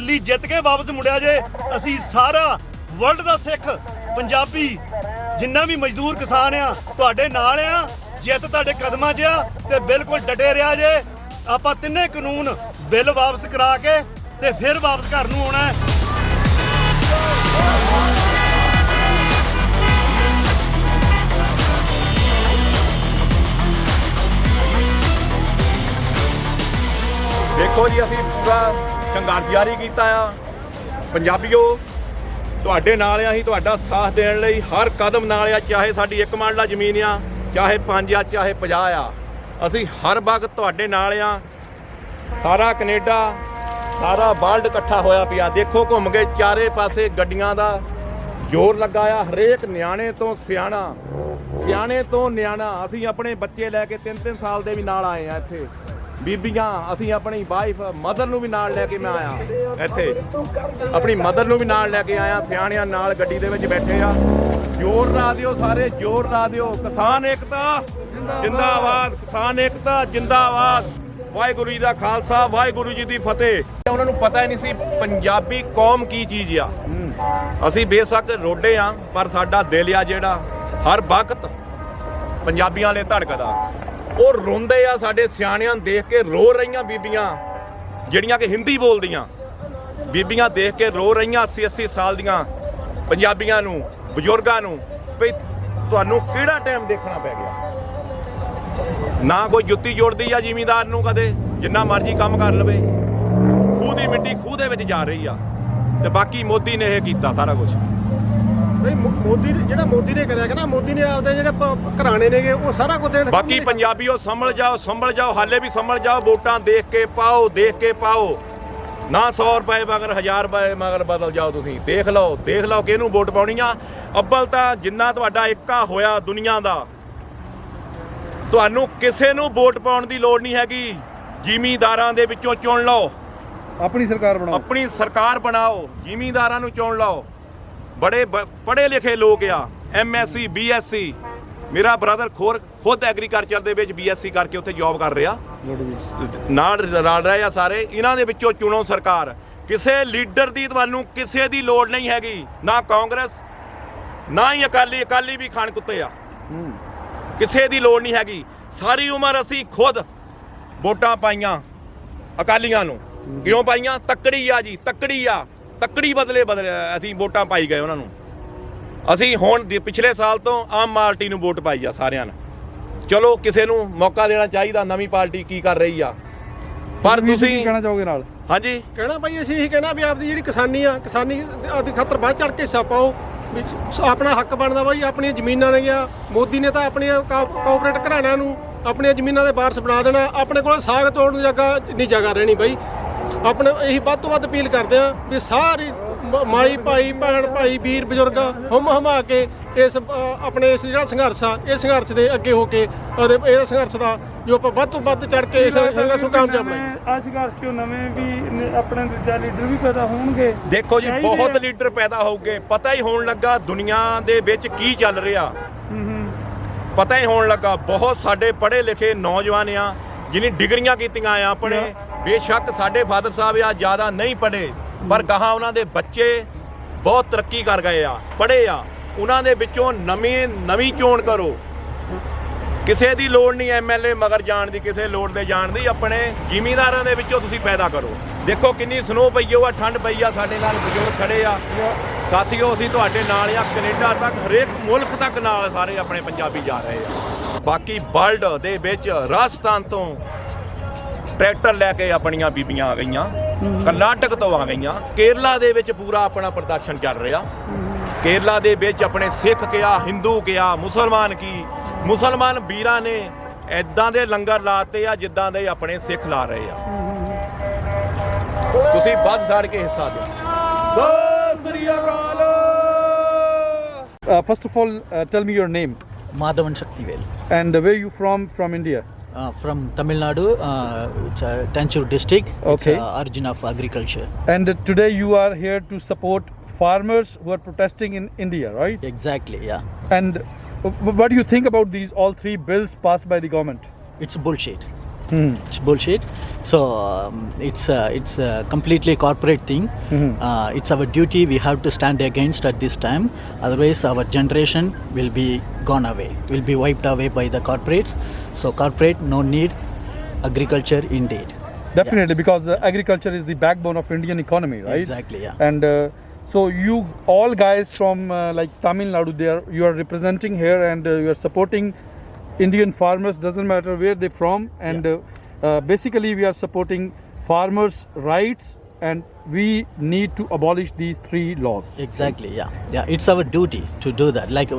ਦਿੱਲੀ ਜਿੱਤ ਕੇ ਵਾਪਸ ਮੁੜਿਆ ਜੇ। ਅਸੀਂ ਸਾਰਾ ਵਰਲਡ ਦਾ ਸਿੱਖ ਪੰਜਾਬੀ ਜਿੰਨਾ ਵੀ ਮਜ਼ਦੂਰ ਕਿਸਾਨ ਆ ਤੁਹਾਡੇ ਨਾਲ ਆ। ਜਿੱਤ ਤੁਹਾਡੇ ਕਦਮਾਂ 'ਚ ਆ ਤੇ ਬਿਲਕੁਲ ਡਟੇ ਰਿਹਾ ਜੇ। ਆਪਾਂ ਤਿੰਨੇ ਕਾਨੂੰਨ ਬਿੱਲ ਵਾਪਸ ਕਰਾ ਕੇ ਤੇ ਫਿਰ ਵਾਪਸ ਘਰ ਨੂੰ ਆਉਣਾ ਹੈ। देखो जी असीं पूरा संघर्ष जारी कीता आ। पंजाबीओ तुहाडे नाल आ, असीं तुहाडा साथ देण लई हर कदम नाल आ। चाहे साडी 1 मरला ਜ਼ਮੀਨ आ, चाहे 5 आ, चाहे 50 आ, असीं हर वक्त तुहाडे नाल आ। सारा कनेडा सारा वर्ल्ड इकट्ठा होया पिया। देखो घुम के चारे पासे गड्डियां दा जोर लगा आ। हरेक न्याणे तो सियाणा, सियाणे तो न्याणा। असीं अपने बच्चे लैके 3-3 साल दे भी नाल आए आ। इत्थे ਬੀਬੀਆਂ ਅਸੀਂ ਆਪਣੀ ਵਾਈਫ ਮਦਰ ਨੂੰ ਵੀ ਨਾਲ ਲੈ ਕੇ ਮੈਂ ਆਇਆ। ਇੱਥੇ ਆਪਣੀ ਮਦਰ ਨੂੰ ਵੀ ਨਾਲ ਲੈ ਕੇ ਆਇਆ। ਸਿਆਣਿਆਂ ਨਾਲ ਗੱਡੀ ਦੇ ਵਿੱਚ ਬੈਠੇ ਆ। ਜ਼ੋਰ ਲਾ ਦਿਓ ਸਾਰੇ, ਜ਼ੋਰ ਲਾ ਦਿਓ। ਕਿਸਾਨ ਏਕਤਾ ਜਿੰਦਾਬਾਦ, ਕਿਸਾਨ ਏਕਤਾ ਜਿੰਦਾਬਾਦ। ਵਾਹਿਗੁਰੂ ਜੀ ਦਾ ਖਾਲਸਾ, ਵਾਹਿਗੁਰੂ ਜੀ ਦੀ ਫਤਿਹ। ਉਹਨਾਂ ਨੂੰ ਪਤਾ ਹੀ ਨਹੀਂ ਸੀ ਪੰਜਾਬੀ ਕੌਮ ਕੀ ਚੀਜ਼ ਆ। ਅਸੀਂ ਬੇਸ਼ੱਕ ਰੋਡੇ ਆ ਪਰ ਸਾਡਾ ਦਿਲ ਆ ਜਿਹੜਾ ਹਰ ਵਕਤ ਪੰਜਾਬੀਆਂ ਲਈ ਧੜਕਦਾ। ਉਹ ਰੋਂਦੇ ਆ ਸਾਡੇ ਸਿਆਣਿਆਂ ਨੂੰ ਦੇਖ ਕੇ। ਰੋ ਰਹੀਆਂ ਬੀਬੀਆਂ ਜਿਹੜੀਆਂ ਕਿ ਹਿੰਦੀ ਬੋਲਦੀਆਂ, ਬੀਬੀਆਂ ਦੇਖ ਕੇ ਰੋ ਰਹੀਆਂ 80-80 ਸਾਲ ਦੀਆਂ ਪੰਜਾਬੀਆਂ ਨੂੰ, ਬਜ਼ੁਰਗਾਂ ਨੂੰ ਵੀ ਤੁਹਾਨੂੰ ਕਿਹੜਾ ਟਾਈਮ ਦੇਖਣਾ ਪੈ ਗਿਆ। ਨਾ ਕੋਈ ਜੁੱਤੀ ਜੋੜਦੀ ਆ ਜ਼ਿਮੀਂਦਾਰ ਨੂੰ ਕਦੇ, ਜਿੰਨਾ ਮਰਜ਼ੀ ਕੰਮ ਕਰ ਲਵੇ। ਖੂਹ ਦੀ ਮਿੱਟੀ ਖੂਹ ਦੇ ਵਿੱਚ ਜਾ ਰਹੀ ਆ ਤੇ ਬਾਕੀ ਮੋਦੀ ਨੇ ਇਹ ਕੀਤਾ ਸਾਰਾ ਕੁਝ। ਮੋਦੀ ਜਿਹੜਾ ਮੋਦੀ ਨੇ ਕਰਿਆ ਕਿ ਨਾ, ਮੋਦੀ ਨੇ ਆਪਦੇ ਜਿਹੜੇ ਘਰਾਣੇ ਨੇਗੇ ਉਹ ਸਾਰਾ ਕੁਝ ਦੇਣ। ਬਾਕੀ ਪੰਜਾਬੀਓ ਸੰਭਲ ਜਾਓ, ਸੰਭਲ ਜਾਓ, ਹਾਲੇ ਵੀ ਸੰਭਲ ਜਾਓ। ਵੋਟਾਂ ਦੇਖ ਕੇ ਪਾਓ, ਦੇਖ ਕੇ ਪਾਓ। ਨਾ 100 ਰੁਪਏ ਮਗਰ 1000 ਰੁਪਏ ਮਗਰ ਬਦਲ ਜਾਓ। ਤੁਸੀਂ ਦੇਖ ਲਓ ਕਿਹਨੂੰ ਵੋਟ ਪਾਉਣੀ ਆ। ਅੱਬਲ ਤਾਂ ਜਿੰਨਾ ਤੁਹਾਡਾ ਏਕਾ ਹੋਇਆ ਦੁਨੀਆ ਦਾ, ਤੁਹਾਨੂੰ ਕਿਸੇ ਨੂੰ ਵੋਟ ਪਾਉਣ ਦੀ ਲੋੜ ਨਹੀਂ ਹੈਗੀ। ਜ਼ਿਮੀਂਦਾਰਾਂ ਦੇ ਵਿੱਚੋਂ ਚੁਣ ਲਓ, ਆਪਣੀ ਸਰਕਾਰ ਬਣਾਓ, ਆਪਣੀ ਸਰਕਾਰ ਬਣਾਓ। ਜ਼ਿਮੀਂਦਾਰਾਂ ਨੂੰ ਚੁਣ ਲਓ। बड़े पढ़े लिखे लोग आ, MSc BSc। मेरा ब्रदर खुद एग्रीकल्चर ਦੇ ਵਿੱਚ BSc ਕਰਕੇ ਉੱਥੇ ਜੌਬ ਕਰ ਰਿਹਾ। ਨਾਲ ਰਲ ਰਹੇ ਆ ਸਾਰੇ। ਇਹਨਾਂ ਦੇ ਵਿੱਚੋਂ ਚੁਣੋ ਸਰਕਾਰ। ਕਿਸੇ ਲੀਡਰ ਦੀ ਤੁਹਾਨੂੰ ਕਿਸੇ ਦੀ ਲੋੜ ਨਹੀਂ ਹੈਗੀ। ਨਾ ਕਾਂਗਰਸ ਨਾ ਹੀ ਅਕਾਲੀ ਵੀ ਖਾਣ ਕੁੱਤੇ ਆ। ਕਿਸੇ ਦੀ ਲੋੜ ਨਹੀਂ ਹੈਗੀ। ਸਾਰੀ ਉਮਰ ਅਸੀਂ ਖੁਦ ਵੋਟਾਂ ਪਾਈਆਂ ਅਕਾਲੀਆਂ ਨੂੰ। ਕਿਉਂ ਪਾਈਆਂ? ਤੱਕੜੀ ਆ ਜੀ, ਤੱਕੜੀ ਆ। ਤੱਕੜੀ ਬਦਲੇ ਅਸੀਂ ਵੋਟਾਂ ਪਾਈ ਗਏ ਉਹਨਾਂ ਨੂੰ। ਅਸੀਂ ਹੁਣ ਪਿਛਲੇ ਸਾਲ ਤੋਂ ਆਮ ਪਾਰਟੀ ਨੂੰ ਵੋਟ ਪਾਈ ਆ ਸਾਰਿਆਂ ਨੇ। ਚਲੋ ਕਿਸੇ ਨੂੰ ਮੌਕਾ ਦੇਣਾ ਚਾਹੀਦਾ। ਨਵੀਂ ਪਾਰਟੀ ਕੀ ਕਰ ਰਹੀ ਆ। ਪਰ ਤੁਸੀਂ ਕਹਿਣਾ ਚਾਹੋਗੇ ਨਾਲ? ਹਾਂਜੀ ਕਹਿਣਾ ਭਾਈ ਅਸੀਂ ਇਹੀ ਕਹਿਣਾ ਵੀ ਆਪਦੀ ਜਿਹੜੀ ਕਿਸਾਨੀ ਆ, ਕਿਸਾਨੀ ਆਦੀ ਖਾਤਰ ਵੱਧ ਚੜ ਕੇ ਹਿੱਸਾ ਪਾਓ। ਵੀ ਆਪਣਾ ਹੱਕ ਬਣਦਾ ਬਾਈ। ਆਪਣੀਆਂ ਜ਼ਮੀਨਾਂ ਨੇਗੀਆਂ। ਮੋਦੀ ਨੇ ਤਾਂ ਆਪਣੀਆਂ ਕਾਰਪੋਰੇਟ ਘਰਾਣਿਆਂ ਨੂੰ ਆਪਣੀਆਂ ਜ਼ਮੀਨਾਂ ਦੇ ਵਾਰਸ ਬਣਾ ਦੇਣਾ। ਆਪਣੇ ਕੋਲ ਸਾਗ ਤੋੜਨ ਨੂੰ ਜਗ੍ਹਾ ਰਹਿਣੀ ਬਾਈ। ਆਪਣੇ ਇਹੀ ਵੱਧ ਤੋਂ ਵੱਧ ਅਪੀਲ ਕਰਦੇ ਆ ਵੀ ਸਾਰੀ ਮਾਈ ਭਾਈ ਭੈਣ ਭਾਈ ਵੀਰ ਬਜ਼ੁਰਗ ਹਮਾ ਕੇ ਇਸ ਆਪਣੇ ਇਸ ਜਿਹੜਾ ਸੰਘਰਸ਼ ਆ, ਇਹ ਸੰਘਰਸ਼ ਦੇ ਅੱਗੇ ਹੋ ਕੇ ਇਹ ਸੰਘਰਸ਼ ਦਾ ਜੋ ਆਪਾਂ ਵੱਧ ਤੋਂ ਵੱਧ ਚੜ ਕੇ ਇਸ ਸੰਘਰਸ਼ ਨੂੰ ਕਾਮਯਾਬ ਬਣਾਈਏ। ਅੱਜ ਸੰਘਰਸ਼ ਕਿਉਂ ਨਵੇਂ ਵੀ ਆਪਣੇ ਦੂਜਾ ਲੀਡਰ ਵੀ ਪੈਦਾ ਹੋਣਗੇ। ਦੇਖੋ ਜੀ ਬਹੁਤ ਲੀਡਰ ਪੈਦਾ ਹੋਊਗੇ। ਪਤਾ ਹੀ ਹੋਣ ਲੱਗਾ ਦੁਨੀਆ ਦੇ ਵਿੱਚ ਕੀ ਚੱਲ ਰਿਹਾ। ਪਤਾ ਹੀ ਹੋਣ ਲੱਗਾ। ਬਹੁਤ ਸਾਡੇ ਪੜ੍ਹੇ ਲਿਖੇ ਨੌਜਵਾਨ ਆ ਜਿਹਨੇ ਡਿਗਰੀਆਂ ਕੀਤੀਆਂ ਆ ਆਪਣੇ। ਬੇਸ਼ੱਕ ਸਾਡੇ ਫਾਦਰ ਸਾਹਿਬ ਆ ਜ਼ਿਆਦਾ ਨਹੀਂ ਪੜ੍ਹੇ ਪਰ ਗਾਹਾਂ ਉਹਨਾਂ ਦੇ ਬੱਚੇ ਬਹੁਤ ਤਰੱਕੀ ਕਰ ਗਏ ਆ, ਪੜ੍ਹੇ ਆ। ਉਹਨਾਂ ਦੇ ਵਿੱਚੋਂ ਨਵੀਂ ਚੋਣ ਕਰੋ। ਕਿਸੇ ਦੀ ਲੋੜ ਨਹੀਂ MLA ਮਗਰ ਜਾਣ ਦੀ, ਕਿਸੇ ਲੋੜ ਦੇ ਜਾਣ ਦੀ। ਆਪਣੇ ਜ਼ਿਮੀਂਦਾਰਾਂ ਦੇ ਵਿੱਚੋਂ ਤੁਸੀਂ ਪੈਦਾ ਕਰੋ। ਦੇਖੋ ਕਿੰਨੀ ਸਨੋ ਪਈ ਆ, ਠੰਡ ਪਈ ਆ। ਸਾਡੇ ਨਾਲ ਬਜ਼ੁਰਗ ਖੜੇ ਆ। ਸਾਥੀਓ ਅਸੀਂ ਤੁਹਾਡੇ ਨਾਲ ਆ। ਕੈਨੇਡਾ ਤੱਕ ਹਰੇਕ ਮੁਲਕ ਤੱਕ ਨਾਲ ਸਾਰੇ ਆਪਣੇ ਪੰਜਾਬੀ ਜਾ ਰਹੇ ਆ। ਬਾਕੀ ਵਰਲਡ ਦੇ ਵਿੱਚ ਰਾਜਸਥਾਨ ਤੋਂ ਟਰੈਕਟਰ ਲੈ ਕੇ ਆਪਣੀਆਂ ਬੀਬੀਆਂ ਆ ਗਈਆਂ। ਕਰਨਾਟਕ ਤੋਂ ਆ ਗਈਆਂ। ਕੇਰਲਾ ਦੇ ਵਿੱਚ ਪੂਰਾ ਆਪਣਾ ਪ੍ਰਦਰਸ਼ਨ ਚੱਲ ਰਿਹਾ। ਕੇਰਲਾ ਦੇ ਵਿੱਚ ਆਪਣੇ ਸਿੱਖ ਕਿਹਾ, ਹਿੰਦੂ ਕਿਹਾ, ਮੁਸਲਮਾਨ ਵੀਰਾਂ ਨੇ ਇੱਦਾਂ ਦੇ ਲੰਗਰ ਲਾਤੇ ਆ ਜਿੱਦਾਂ ਦੇ ਆਪਣੇ ਸਿੱਖ ਲਾ ਰਹੇ ਆ। ਤੁਸੀਂ ਵੱਧ ਚੜ੍ਹ ਕੇ ਹਿੱਸਾ ਦਿਓ। ਸਤਿ ਸ੍ਰੀ ਅਕਾਲ। First of all, tell me your name. Madhavan Shaktivel. And where you from India? From Tamil Nadu, Tanjore district. Okay. It's origin of agriculture. And today you are here to support farmers who are protesting in India, right? Exactly, yeah. And what do you think about these all three bills passed by the government? It's bullshit. It's bullshit. So it's a completely corporate thing. It's our duty. We have to stand against at this time. Otherwise, our generation will be gone away. Will be wiped away by the corporates. So corporate no need. Agriculture indeed. Definitely, because agriculture is the backbone of Indian economy, right? Exactly. Yeah. And so you all guys from like Tamil Nadu, you are representing here, and you are supporting Indian farmers. Doesn't matter where they're from, and basically we are supporting farmers' rights, and we need to abolish these 3 laws. Exactly. Yeah. It's our duty to do that. Like,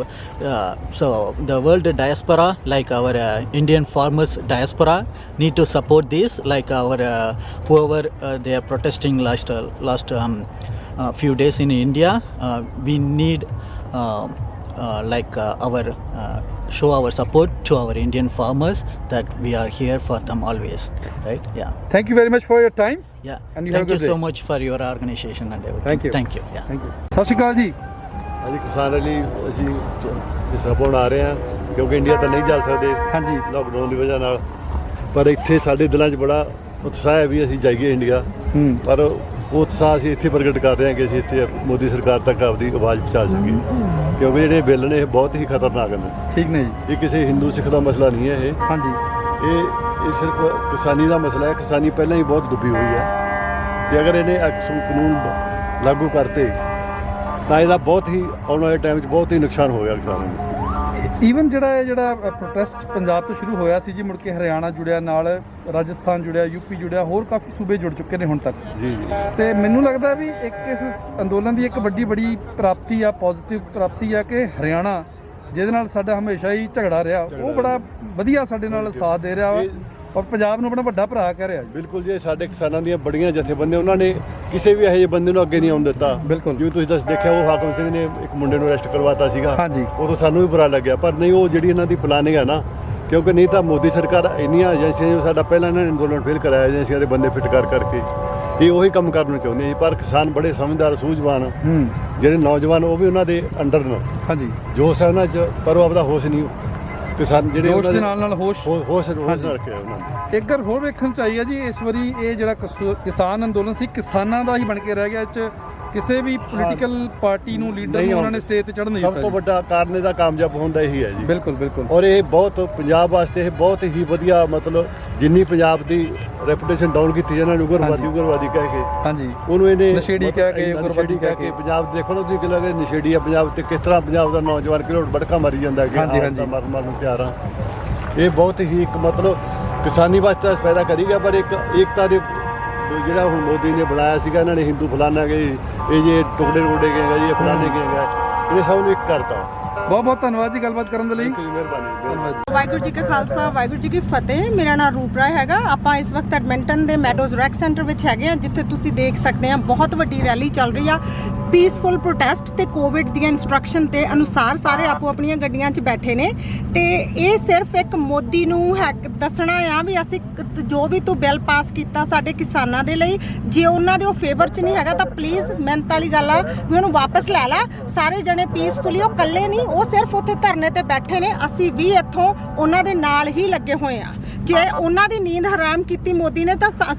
so the world diaspora, like our Indian farmers diaspora, need to support this. Like our whoever they are protesting last few days in India, we need our show our support to our Indian farmers, that we are here for them always, right? Yeah. Thank you very much for your time. Yeah. And you have a Thank you good so day. much for your organization and everything. Thank you. Thank you. Yeah. Thank you. ਸਤਿ ਸ਼੍ਰੀ ਅਕਾਲ ਜੀ। ਅਸੀਂ ਕਿਸਾਨ ਲਈ ਅਸੀਂ ਹਿੱਸਾ ਪਾਉਣ ਆ ਰਹੇ ਹਾਂ, ਕਿਉਂਕਿ ਇੰਡੀਆ ਤਾਂ ਨਹੀਂ ਜਾ ਸਕਦੇ ਹਾਂਜੀ। ਲਾਕਡਾਊਨ ਦੀ ਵਜ੍ਹਾ ਨਾਲ, ਪਰ ਇੱਥੇ ਸਾਡੇ ਦਿਲਾਂ 'ਚ ਬੜਾ ਉਤਸ਼ਾਹ ਹੈ ਵੀ ਅਸੀਂ ਜਾਈਏ ਇੰਡੀਆ। ਪਰ ਉਹ ਉਤਸ਼ਾਹ ਅਸੀਂ ਇੱਥੇ ਪ੍ਰਗਟ ਕਰ ਰਹੇ ਹਾਂ ਕਿ ਅਸੀਂ ਇੱਥੇ ਮੋਦੀ ਸਰਕਾਰ ਤੱਕ ਆਪਦੀ ਆਵਾਜ਼ ਪਹੁੰਚਾ ਸਕੀਏ, ਕਿਉਂਕਿ ਜਿਹੜੇ ਬਿੱਲ ਨੇ ਇਹ ਬਹੁਤ ਹੀ ਖਤਰਨਾਕ ਨੇ। ਠੀਕ ਨੇ ਜੀ। ਇਹ ਕਿਸੇ ਹਿੰਦੂ ਸਿੱਖ ਦਾ ਮਸਲਾ ਨਹੀਂ ਹੈ, ਹਾਂਜੀ। ਇਹ ਸਿਰਫ ਕਿਸਾਨੀ ਦਾ ਮਸਲਾ ਹੈ। ਕਿਸਾਨੀ ਪਹਿਲਾਂ ਹੀ ਬਹੁਤ ਡੁੱਬੀ ਹੋਈ ਹੈ, ਤੇ ਅਗਰ ਇਹਨੇ ਕਾਨੂੰਨ ਲਾਗੂ ਕਰਤੇ ਤਾਂ ਇਹਦਾ ਬਹੁਤ ਹੀ ਆਉਣ ਵਾਲੇ ਟਾਈਮ 'ਚ ਬਹੁਤ ਹੀ ਨੁਕਸਾਨ ਹੋਵੇਗਾ ਕਿਸਾਨਾਂ ਨੂੰ। ਈਵਨ ਜਿਹੜਾ ਪ੍ਰੋਟੈਸਟ ਪੰਜਾਬ ਤੋਂ ਸ਼ੁਰੂ ਹੋਇਆ ਸੀ ਜੀ, ਮੁੜ ਕੇ ਹਰਿਆਣਾ ਜੁੜਿਆ, ਨਾਲ ਰਾਜਸਥਾਨ ਜੁੜਿਆ, ਯੂਪੀ ਜੁੜਿਆ, ਹੋਰ ਕਾਫੀ ਸੂਬੇ ਜੁੜ ਚੁੱਕੇ ਨੇ ਹੁਣ ਤੱਕ। ਜੀ। ਤੇ ਮੈਨੂੰ ਲੱਗਦਾ ਵੀ ਇਸ ਅੰਦੋਲਨ ਦੀ ਇੱਕ ਬੜੀ ਪ੍ਰਾਪਤੀ ਆ, ਪੋਜ਼ਿਟਿਵ ਪ੍ਰਾਪਤੀ ਆ ਕਿ ਹਰਿਆਣਾ, ਜਿਹਦੇ ਨਾਲ ਸਾਡਾ ਹਮੇਸ਼ਾ ਹੀ ਝਗੜਾ ਰਿਹਾ, ਉਹ ਬੜਾ ਵਧੀਆ ਸਾਡੇ ਨਾਲ ਸਾਥ ਦੇ ਰਿਹਾ ਵਾ, ਔਰ ਪੰਜਾਬ ਨੂੰ ਆਪਣਾ ਵੱਡਾ ਭਰਾ ਕਹਿ ਰਿਹਾ। ਬਿਲਕੁਲ ਜੀ, ਸਾਡੇ ਕਿਸਾਨਾਂ ਦੀਆਂ ਬੜੀਆਂ ਜਥੇਬੰਦੀਆਂ, ਉਹਨਾਂ ਨੇ ਕਿਸੇ ਵੀ ਇਹੋ ਜਿਹੇ ਬੰਦੇ ਨੂੰ ਅੱਗੇ ਨਹੀਂ ਆਉਣ ਦਿੱਤਾ। ਬਿਲਕੁਲ। ਜਿਵੇਂ ਤੁਸੀਂ ਦੇਖਿਆ, ਉਹ ਹਾਕਮ ਸਿੰਘ ਨੇ ਇੱਕ ਮੁੰਡੇ ਨੂੰ ਅਰੈਸਟ ਕਰਵਾਤਾ ਸੀਗਾ। ਹਾਂਜੀ। ਉਦੋਂ ਸਾਨੂੰ ਵੀ ਬੁਰਾ ਲੱਗਿਆ, ਪਰ ਨਹੀਂ, ਉਹ ਜਿਹੜੀ ਇਹਨਾਂ ਦੀ ਪਲਾਨਿੰਗ ਹੈ ਨਾ, ਕਿਉਂਕਿ ਨਹੀਂ ਤਾਂ ਮੋਦੀ ਸਰਕਾਰ ਇੰਨੀਆਂ ਏਜੰਸੀਆਂ, ਸਾਡਾ ਪਹਿਲਾਂ ਇਹਨਾਂ ਨੇ ਅੰਦੋਲਨ ਫੇਲ ਕਰਾਇਆ ਏਜੰਸੀਆਂ ਦੇ ਬੰਦੇ ਫਿੱਟ ਕਰਕੇ, ਇਹ ਉਹੀ ਕੰਮ ਕਰਨ ਨੂੰ ਚਾਹੁੰਦੇ ਸੀ। ਪਰ ਕਿਸਾਨ ਬੜੇ ਸਮਝਦਾਰ, ਸੂਝਵਾਨ, ਜਿਹੜੇ ਨੌਜਵਾਨ, ਉਹ ਵੀ ਉਹਨਾਂ ਦੇ ਅੰਡਰ ਨੇ। ਹਾਂਜੀ। ਜੋਸ਼ ਹੈ ਉਹਨਾਂ 'ਚ, ਪਰ ਉਹ ਆਪਦਾ ਹੋਸ਼ ਨਹੀਂ, ਕਿਸਾਨ ਜਿਹੜੇ ਜੋਸ਼ ਦੇ ਨਾਲ ਹੋਸ਼ ਨਾਲ ਰੱਖਿਆ ਉਹਨਾਂ ਨੇ। ਇੱਕ ਗੱਲ ਹੋਰ ਵੇਖਣ ਚ ਆਈ ਹੈ ਜੀ, ਇਸ ਵਾਰੀ ਇਹ ਜਿਹੜਾ ਕਿਸਾਨ ਅੰਦੋਲਨ ਸੀ, ਕਿਸਾਨਾਂ ਦਾ ਹੀ ਬਣ ਕੇ ਰਹਿ ਗਿਆ। ਇਹ 'ਚ ਕਿਸੇ ਵੀ ਪੋਲੀਟੀਕਲ ਪਾਰਟੀ ਨੂੰ, ਲੀਡਰ ਨੂੰ ਉਹਨਾਂ ਨੇ ਸਟੇਜ ਤੇ ਚੜ੍ਹਨ ਨਹੀਂ ਦਿੱਤਾ। ਸਭ ਤੋਂ ਵੱਡਾ ਕਾਰਨ ਇਹਦਾ ਕਾਮਯਾਬ ਹੋਣ ਦਾ ਇਹੀ ਹੈ ਜੀ। ਬਿਲਕੁਲ ਬਿਲਕੁਲ। ਔਰ ਇਹ ਬਹੁਤ ਪੰਜਾਬ ਵਾਸਤੇ ਇਹ ਬਹੁਤ ਹੀ ਵਧੀਆ, ਮਤਲਬ ਜਿੰਨੀ ਪੰਜਾਬ ਦੀ ਰੈਪੂਟੇਸ਼ਨ ਡਾਊਨ ਕੀਤੀ ਇਹਨਾਂ ਨੇ ਉਗਰਵਾਦੀ ਕਹਿ ਕੇ, ਹਾਂਜੀ, ਉਹਨੂੰ ਇਹਨੇ ਨਸ਼ੇੜੀ ਕਹਿ ਕੇ, ਉਗਰਵਾਦੀ ਕਹਿ ਕੇ ਪੰਜਾਬ ਦੇਖੋ ਨਾ ਤੁਸੀਂ, ਕਿ ਲੱਗੇ ਨਸ਼ੇੜੀ ਆ ਪੰਜਾਬ, ਤੇ ਕਿਸ ਤਰ੍ਹਾਂ ਪੰਜਾਬ ਦਾ ਨੌਜਵਾਨ ਕਿਲੋੜ ਬੜਕਾ ਮਾਰੀ ਜਾਂਦਾ ਕਿ ਮਰਨ ਨੂੰ ਤਿਆਰ ਆ। ਇਹ ਬਹੁਤ ਹੀ ਇੱਕ ਮਤਲਬ ਕਿਸਾਨੀ ਵਾਸਤੇ ਪੈਦਾ ਕਰੀ ਗਿਆ, ਪਰ ਇੱਕ ਏਕਤਾ ਦੇ ਜਿਹੜਾ ਹੁਣ ਮੋਦੀ ਨੇ ਬਣਾਇਆ ਸੀਗਾ, ਇਹਨਾਂ ਨੇ ਹਿੰਦੂ ਫਲਾਨਾ ਗਏ, ਇਹ ਜੇ ਟੁਕੜੇ ਗਏ ਜੀ, ਇਹ ਫਲਾਣੇ ਗਏ, ਇਹਨੇ ਸਭ ਨੂੰ ਇੱਕ ਕਰਤਾ। ਬਹੁਤ ਬਹੁਤ ਧੰਨਵਾਦ ਜੀ ਗੱਲਬਾਤ ਕਰਨ ਦੇ ਲਈ। ਮਿਹਰਬਾਨੀ। ਵਾਹਿਗੁਰੂ ਜੀ ਕਾ ਖਾਲਸਾ, ਵਾਹਿਗੁਰੂ ਜੀ ਕੀ ਫਤਿਹ। ਮੇਰਾ ਨਾਮ ਰੂਪ ਰਾਏ ਹੈਗਾ। ਆਪਾਂ ਇਸ ਵਕਤ ਐਡਮਿੰਟਨ ਦੇ ਮੈਡੋਜ਼ ਰੈਕ ਸੈਂਟਰ ਵਿੱਚ ਹੈਗੇ ਆ, ਜਿੱਥੇ ਤੁਸੀਂ ਦੇਖ ਸਕਦੇ ਆ ਬਹੁਤ ਵੱਡੀ ਰੈਲੀ ਚੱਲ ਰਹੀ ਆ, ਪੀਸਫੁਲ ਪ੍ਰੋਟੈਸਟ ਤੇ ਕੋਵਿਡ ਦੀਆਂ ਇਨਸਟਰਕਸ਼ਨ ਦੇ ਅਨੁਸਾਰ ਸਾਰੇ ਆਪੋ ਆਪਣੀਆਂ ਗੱਡੀਆਂ 'ਚ ਬੈਠੇ ਨੇ। ਤੇ ਇਹ ਸਿਰਫ ਇੱਕ ਮੋਦੀ ਨੂੰ ਦੱਸਣਾ ਆ ਵੀ ਅਸੀਂ ਜੋ ਵੀ ਤੂੰ ਬਿੱਲ ਪਾਸ ਕੀਤਾ ਸਾਡੇ ਕਿਸਾਨਾਂ ਦੇ ਲਈ, ਜੇ ਉਹਨਾਂ ਦੇ ਉਹ ਫੇਵਰ 'ਚ ਨਹੀਂ ਹੈਗਾ ਤਾਂ ਪਲੀਜ਼ ਮਿਹਨਤ ਵਾਲੀ ਗੱਲ ਆ ਵੀ ਉਹਨੂੰ ਵਾਪਸ ਲੈ ਲੈ। ਸਾਰੇ ਜਣੇ ਪੀਸਫੁਲੀ, ਉਹ ਇਕੱਲੇ ਨਹੀਂ, ਉਹ ਸਿਰਫ ਉੱਥੇ ਧਰਨੇ ਤੇ ਬੈਠੇ ਨੇ। ਅਸੀਂ ਵੀ ਇੱਥੋਂ ਉਹਨਾਂ ਦੇ ਨਾਲ ਹੀ ਲੱਗੇ ਹੋਏ ਆ। ਜੇ ਉਹਨਾਂ ਦੀ ਨੀਂਦ ਹਰਾਮ ਕੀਤੀ ਮੋਦੀ ਨੇ ਤਾਂ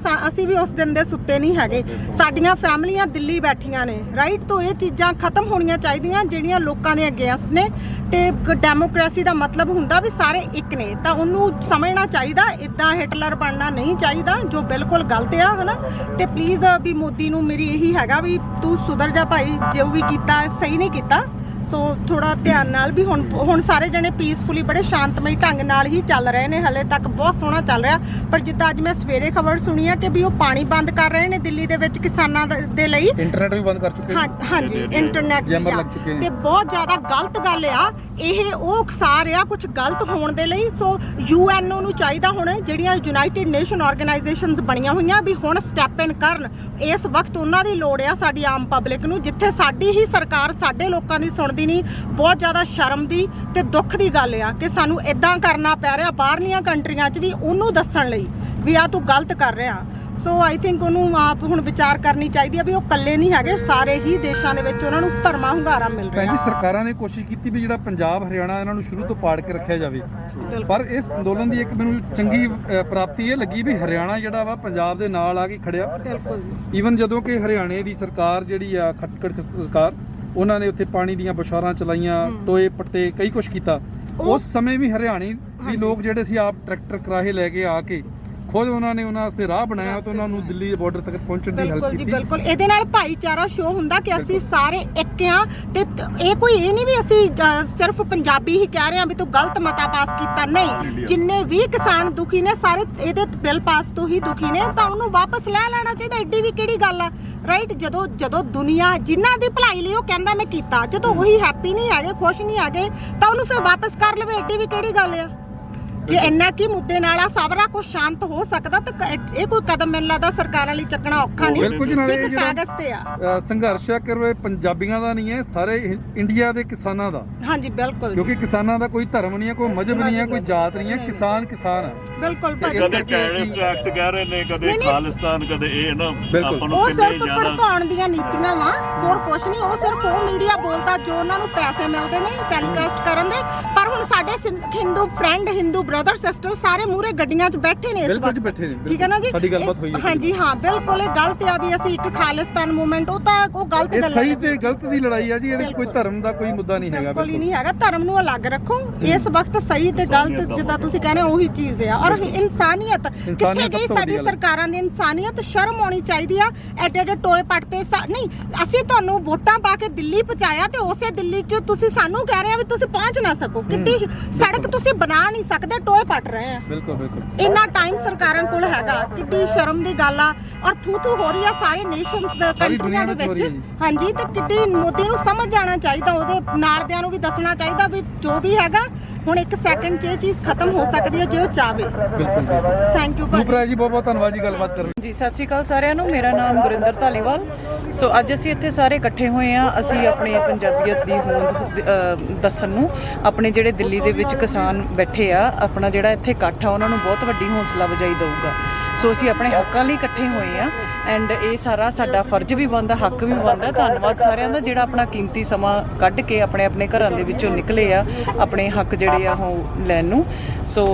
ਅਸੀਂ ਵੀ ਉਸ ਦਿਨ ਦੇ ਸੁੱਤੇ ਨਹੀਂ ਹੈਗੇ। ਸਾਡੀਆਂ ਫੈਮਲੀਆਂ ਦਿੱਲੀ ਬੈਠੀਆਂ ਨੇ, ਰਾਈਟ। ਤੋਂ ਇਹ ਚੀਜ਼ਾਂ ਖਤਮ ਹੋਣੀਆਂ ਚਾਹੀਦੀਆਂ ਜਿਹੜੀਆਂ ਲੋਕਾਂ ਦੇ ਅਗੇਂਸਟ ਨੇ। ਤੇ ਡੈਮੋਕ੍ਰੇਸੀ ਦਾ ਮਤਲਬ ਹੁੰਦਾ ਵੀ ਸਾਰੇ ਇੱਕ ਨੇ, ਤਾਂ ਉਹਨੂੰ ਸਮਝਣਾ ਚਾਹੀਦਾ। ਇਦਾਂ ਹਿਟਲਰ ਬਣਨਾ ਨਹੀਂ ਚਾਹੀਦਾ, ਜੋ ਬਿਲਕੁਲ ਗਲਤ ਆ, ਹਨਾ। ਤੇ ਪਲੀਜ਼ ਵੀ ਮੋਦੀ ਨੂੰ ਮੇਰੀ ਇਹੀ ਹੈਗਾ ਵੀ ਤੂੰ ਸੁਧਰ ਜਾ ਭਾਈ, ਜੋ ਵੀ ਕੀਤਾ ਸਹੀ ਨਹੀਂ ਕੀਤਾ। ਸੋ ਥੋੜਾ ਧਿਆਨ ਨਾਲ ਵੀ ਹੁਣ ਸਾਰੇ ਜਣੇ ਪੀਸਫੁਲੀ ਬੜੇ ਸ਼ਾਂਤਮਈ ਢੰਗ ਨਾਲ ਹੀ ਚੱਲ ਰਹੇ ਨੇ, ਹਲੇ ਤੱਕ ਬਹੁਤ ਸੋਹਣਾ ਚੱਲ ਰਿਹਾ। ਪਰ ਜਿੱਦਾਂ ਅੱਜ ਮੈਂ ਸਵੇਰੇ ਖਬਰ ਸੁਣੀ ਆ ਕਿ ਵੀ ਉਹ ਪਾਣੀ ਬੰਦ ਕਰ ਰਹੇ ਨੇ ਦਿੱਲੀ ਦੇ ਵਿੱਚ ਕਿਸਾਨਾਂ ਦੇ ਲਈ, ਇੰਟਰਨੈਟ ਵੀ ਬੰਦ ਕਰ ਚੁੱਕੇ ਨੇ। ਹਾਂਜੀ, ਇੰਟਰਨੈਟ ਵੀ, ਤੇ ਬਹੁਤ ਜ਼ਿਆਦਾ ਗਲਤ ਗੱਲ ਆ ਇਹ। ਉਹ ਉਕਸਾ ਰਿਹਾ ਕੁਝ ਗਲਤ ਹੋਣ ਦੇ ਲਈ। ਸੋ UNO ਨੂੰ ਚਾਹੀਦਾ ਹੁਣ, ਜਿਹੜੀਆਂ ਯੂਨਾਈਟਿਡ ਨੇਸ਼ਨ ਆਰਗੇਨਾਈਜੇਸ਼ਨਸ ਬਣੀਆਂ ਹੋਈਆਂ, ਵੀ ਹੁਣ ਸਟੈਪ ਇਨ ਕਰਨ। ਇਸ ਵਕਤ ਉਹਨਾਂ ਦੀ ਲੋੜ ਆ, ਸਾਡੀ ਆਮ ਪਬਲਿਕ ਨੂੰ, ਜਿੱਥੇ ਸਾਡੀ ਹੀ ਸਰਕਾਰ ਸਾਡੇ ਲੋਕਾਂ ਦੀ ਸੁਣਦੀ ਨਹੀਂ। ਬਹੁਤ ਜ਼ਿਆਦਾ ਸ਼ਰਮ ਦੀ ਤੇ ਦੁੱਖ ਦੀ ਗੱਲ ਆ ਕਿ ਸਾਨੂੰ ਇਦਾਂ ਕਰਨਾ ਪੈ ਰਿਹਾ ਬਾਹਰਲੀਆਂ ਕੰਟਰੀਆਂ 'ਚ ਵੀ ਉਹਨੂੰ ਦੱਸਣ ਲਈ ਵੀ ਆ ਤੂੰ ਗਲਤ ਕਰ ਰਿਹਾ। ਸੋ ਆਈ ਥਿੰਕ ਉਹਨੂੰ ਆਪ ਹੁਣ ਵਿਚਾਰ ਕਰਨੀ ਚਾਹੀਦੀ ਆ ਵੀ ਉਹ ਇਕੱਲੇ ਨਹੀਂ ਹੈਗੇ, ਸਾਰੇ ਹੀ ਦੇਸ਼ਾਂ ਦੇ ਵਿੱਚ ਉਹਨਾਂ ਨੂੰ ਭਰਮਾ ਹੁੰਗਾਰਾ ਮਿਲ ਭੈਣ ਰਿਹਾ। ਜੀ ਸਰਕਾਰਾਂ ਨੇ ਕੋਸ਼ਿਸ਼ ਕੀਤੀ ਵੀ ਜਿਹੜਾ ਪੰਜਾਬ ਹਰਿਆਣਾ ਇਹਨਾਂ ਨੂੰ ਸ਼ੁਰੂ ਤੋਂ ਪਾੜ ਕੇ ਰੱਖਿਆ ਜਾਵੇ, ਪਰ ਇਸ ਅੰਦੋਲਨ ਦੀ ਇੱਕ ਮੈਨੂੰ ਚੰਗੀ ਪ੍ਰਾਪਤੀ ਇਹ ਲੱਗੀ ਵੀ ਹਰਿਆਣਾ ਜਿਹੜਾ ਵਾ ਪੰਜਾਬ ਦੇ ਨਾਲ ਆ ਕੇ ਖੜਿਆ। ਬਿਲਕੁਲ ਜੀ। ਈਵਨ ਜਦੋਂ ਕਿ ਹਰਿਆਣੇ ਦੀ ਸਰਕਾਰ ਜਿਹੜੀ ਆ ਖੱਟੜ ਸਰਕਾਰ, ਉਹਨਾਂ ਨੇ ਉੱਥੇ ਪਾਣੀ ਦੀਆਂ ਬੁਛਾਰਾਂ ਚਲਾਈਆਂ, ਟੋਏ ਪੱਟੇ, ਕਈ ਕੁਛ ਕੀਤਾ। ਉਸ ਸਮੇਂ ਵੀ ਹਰਿਆਣੇ ਵੀ ਲੋਕ ਜਿਹੜੇ ਸੀ ਆਪ ਟਰੈਕਟਰ ਕਰਾਹੇ ਲੈ ਕੇ ਆ ਕੇ ਖੁਦ ਉਹਨਾਂ ਨੇ ਉਹਨਾਂ ਵਾਸਤੇ ਰਾਹ ਬਣਾਇਆ ਤੇ ਉਹਨਾਂ ਨੂੰ ਦਿੱਲੀ ਦੇ ਬਾਰਡਰ ਤੱਕ ਪਹੁੰਚਣ ਦੀ ਹੈਲਪ ਬਿਲਕੁਲ ਜੀ ਕੀਤੀ। ਬਿਲਕੁਲ, ਇਹਦੇ ਨਾਲ ਭਾਈਚਾਰਾ ਸ਼ੋ ਹੁੰਦਾ ਕਿ ਅਸੀਂ ਸਾਰੇ ਇੱਕ ਆ ਤੇ ਇਹ ਕੋਈ ਇਹ ਨਹੀਂ ਵੀ ਅਸੀਂ ਸਿਰਫ ਪੰਜਾਬੀ ਹੀ ਕਹਿ ਰਹੇ ਹਾਂ ਵੀ ਤੂੰ ਗਲਤ ਮਤਾ ਪਾਸ ਕੀਤਾ, ਨਹੀਂ, ਜਿੰਨੇ ਵੀ ਕਿਸਾਨ ਦੁਖੀ ਨੇ ਸਾਰੇ ਇਹਦੇ ਬਿੱਲ ਪਾਸ ਤੋਂ ਹੀ ਦੁਖੀ ਨੇ, ਤਾਂ ਉਹਨੂੰ ਵਾਪਸ ਲੈ ਲੈਣਾ ਚਾਹੀਦਾ। ਐਡੀ ਵੀ ਕਿਹੜੀ ਗੱਲ ਆ, ਰਾਈਟ? ਜਦੋਂ ਦੁਨੀਆ ਜਿਨ੍ਹਾਂ ਦੀ ਭਲਾਈ ਲਈ ਉਹ ਕਹਿੰਦਾ ਮੈਂ ਕੀਤਾ, ਜਦੋਂ ਉਹੀ ਹੈਪੀ ਨਹੀਂ ਹੈਗੇ, ਖੁਸ਼ ਨਹੀਂ ਹੈਗੇ, ਤਾਂ ਉਹਨੂੰ ਫਿਰ ਵਾਪਸ ਕਰ ਲਵੇ, ਐਡੀ ਵੀ ਕਿਹੜੀ ਗੱਲ ਆ? ਜੇ ਇੰਨਾ ਕੀ ਮੁੱਦੇ ਨਾਲ ਆ ਸਾਰਾ ਕੁਝ ਸ਼ਾਂਤ ਹੋ ਸਕਦਾ ਤਾਂ ਇਹ ਕੋਈ ਕਦਮ ਮੈਨੂੰ ਲੱਗਦਾ ਸਰਕਾਰਾਂ ਲਈ ਚੱਕਣਾ ਔਖਾ ਨਹੀਂ। ਬਿਲਕੁਲ ਜੀ, ਨਾਲੇ ਇੱਕ ਕਾਗਜ਼ ਤੇ ਆ ਸੰਘਰਸ਼ ਆ ਕਰਵੇ ਪੰਜਾਬੀਆਂ ਦਾ ਨਹੀਂ ਹੈ, ਸਾਰੇ ਇੰਡੀਆ ਦੇ ਕਿਸਾਨਾਂ ਦਾ। ਹਾਂਜੀ ਬਿਲਕੁਲ ਕਿਉਂਕਿ ਕਿਸਾਨਾਂ ਦਾ ਕੋਈ ਧਰਮ ਨਹੀਂ ਹੈ, ਕੋਈ ਮਜ਼ਹਬ ਨਹੀਂ ਹੈ, ਕੋਈ ਜਾਤ ਨਹੀਂ ਹੈ, ਕਿਸਾਨ ਕਿਸਾਨ ਹੈ। ਬਿਲਕੁਲ ਭਾਜੀ। ਕਦੇ ਟੈਰਰਿਸਟ ਐਕਟ ਕਹਿ ਰਹੇ ਨੇ, ਕਦੇ ਖਾਲਿਸਤਾਨ, ਕਦੇ ਇਹ ਨਾ ਆਪਾਂ ਨੂੰ ਉਹ ਕਿੰਨੇ ਸਿਰਫ ਜ਼ਿਆਦਾ ਭੜਕਾਉਣ ਦੀਆਂ ਨੀਤੀਆਂ ਵਾ, ਹੋਰ ਕੁਝ ਨਹੀਂ। ਉਹ ਸਿਰਫ ਉਹ ਮੀਡੀਆ ਬੋਲਦਾ ਜੋ ਉਹਨਾਂ ਨੂੰ ਪੈਸੇ ਮਿਲਦੇ ਨੇ ਟੈਲੀਕਾਸਟ ਕਰਨ ਦੇ। ਪਰ ਹੁਣ ਸਾਡੇ Hindu friend, Hindu brother sister ਸਾਰੇ ਮੂਹਰੇ ਗੱਡੀਆਂ 'ਚ ਬੈਠੇ ਨੇ ਇਸ ਵਕਤ, ਬੈਠੇ ਨੇ, ਠੀਕ ਹੈ ਨਾ ਜੀ? ਸਾਡੀ ਗੱਲਬਾਤ ਹੋਈ ਹੈ। ਹਾਂਜੀ ਹਾਂ ਬਿਲਕੁਲ, ਇਹ ਗਲਤ ਆ ਵੀ ਅਸੀਂ ਇੱਕ ਖਾਲਿਸਤਾਨ ਮੂਵਮੈਂਟ, ਉਹ ਗਲਤ ਇਹ ਗੱਲ ਸਹੀ ਤੇ ਗਲਤ ਦੀ ਲੜਾਈ ਹੈ ਜੀ, ਇਹਦੇ ਵਿੱਚ ਕੋਈ ਧਰਮ ਦਾ ਕੋਈ ਮੁੱਦਾ ਨਹੀਂ ਹੈਗਾ। ਬਿਲਕੁਲ ਹੀ ਨਹੀਂ ਹੈਗਾ, ਧਰਮ ਨੂੰ ਅਲੱਗ ਰੱਖੋ। ਇਸ ਵਕਤ ਸਹੀ ਤੇ ਗਲਤ ਜਿੱਦਾਂ ਤੁਸੀਂ ਕਹਿੰਦੇ ਉਹੀ ਚੀਜ਼ ਆ। ਔਰ ਇਨਸਾਨੀਅਤ ਕਿੱਥੇ ਗਈ ਸਾਡੀ ਸਰਕਾਰਾਂ ਦੀ? ਇਨਸਾਨੀਅਤ, ਸ਼ਰਮ ਆਉਣੀ ਚਾਹੀਦੀ ਆ। ਐਡੇ ਐਡੇ ਟੋਏ ਪੱਟਦੇ ਨਹੀਂ, ਅਸੀਂ ਤੁਹਾਨੂੰ ਵੋਟਾਂ ਪਾ ਕੇ ਦਿੱਲੀ ਪਹੁੰਚਾਇਆ ਤੇ ਉਸੇ ਦਿੱਲੀ 'ਚ ਤੁਸੀਂ ਸਾਨੂੰ ਕਹਿ ਰਹੇ ਆ ਵੀ ਤੁਸੀਂ ਪਹੁੰਚ ਨਾ ਸਕੋ। ਕਿੱਡੀ ਸੜਕ ਤੁਸੀਂ ਬਣਾ ਨਹੀਂ ਸਕਦੇ, ਟੋਏ ਪੱਟ ਰਹੇ ਆ। ਬਿਲਕੁਲ ਬਿਲਕੁਲ, ਇੰਨਾ ਟਾਈਮ ਸਰਕਾਰਾਂ ਕੋਲ ਹੈਗਾ, ਕਿੱਡੀ ਸ਼ਰਮ ਦੀ ਗੱਲ ਆ। ਔਰ ਥੂ ਹੋ ਰਹੀ ਆ ਸਾਰੇ ਨੇਸ਼ਨਸ ਦੇ ਕੰਟਰੀਆਂ ਦੇ ਵਿੱਚ। ਹਾਂਜੀ, ਤੇ ਕਿੱਡੀ ਮੋਦੀ ਨੂੰ ਸਮਝ ਜਾਣਾ ਚਾਹੀਦਾ, ਉਹਦੇ ਨਾਲਦਿਆਂ ਨੂੰ ਵੀ ਦੱਸਣਾ ਚਾਹੀਦਾ ਵੀ ਜੋ ਵੀ ਹੈਗਾ ਹੁਣ ਇੱਕ ਸੈਕਿੰਡ 'ਚ ਇਹ ਚੀਜ਼ ਖਤਮ ਹੋ ਸਕਦੀ ਹੈ ਜੇ ਉਹ ਚਾਹਵੇ। ਬਿਲਕੁਲ। ਥੈਂਕ ਯੂ ਭਾਜੀ। ਰੂਪਰਾਜ ਜੀ ਬਹੁਤ ਬਹੁਤ ਧੰਨਵਾਦ ਜੀ ਗੱਲਬਾਤ ਕਰਨ ਲਈ। ਜੀ ਸਤਿ ਸ਼੍ਰੀ ਅਕਾਲ ਸਾਰਿਆਂ ਨੂੰ, ਮੇਰਾ ਨਾਮ ਗੁਰਿੰਦਰ ਧਾਲੀਵਾਲ। ਸੋ ਅੱਜ ਅਸੀਂ ਇੱਥੇ ਸਾਰੇ ਇਕੱਠੇ ਹੋਏ ਆ, ਅਸੀਂ ਆਪਣੀ ਪੰਜਾਬੀਅਤ ਦੀ ਹੋਂਦ ਦੱਸਣ ਨੂੰ। ਆਪਣੇ ਜਿਹੜੇ ਦਿੱਲੀ ਦੇ ਵਿੱਚ ਕਿਸਾਨ ਬੈਠੇ ਆ, ਆਪਣਾ ਜਿਹੜਾ ਇੱਥੇ ਇਕੱਠ ਆ ਉਹਨਾਂ ਨੂੰ ਬਹੁਤ ਵੱਡੀ ਹੌਸਲਾ ਵਜਾਈ ਦਊਗਾ। ਸੋ ਅਸੀਂ ਆਪਣੇ ਹੱਕਾਂ ਲਈ ਇਕੱਠੇ ਹੋਏ ਆ ਐਂਡ ਇਹ ਸਾਰਾ ਸਾਡਾ ਫਰਜ਼ ਵੀ ਬਣਦਾ, ਹੱਕ ਵੀ ਬਣਦਾ। ਧੰਨਵਾਦ ਸਾਰਿਆਂ ਦਾ ਜਿਹੜਾ ਆਪਣਾ ਕੀਮਤੀ ਸਮਾਂ ਕੱਢ ਕੇ ਆਪਣੇ ਆਪਣੇ ਘਰਾਂ ਦੇ ਵਿੱਚੋਂ ਨਿਕਲੇ ਆ ਆਪਣੇ ਹੱਕ ਜਿਹੜੇ ਆ ਉਹ ਲੈਣ ਨੂੰ। ਸੋ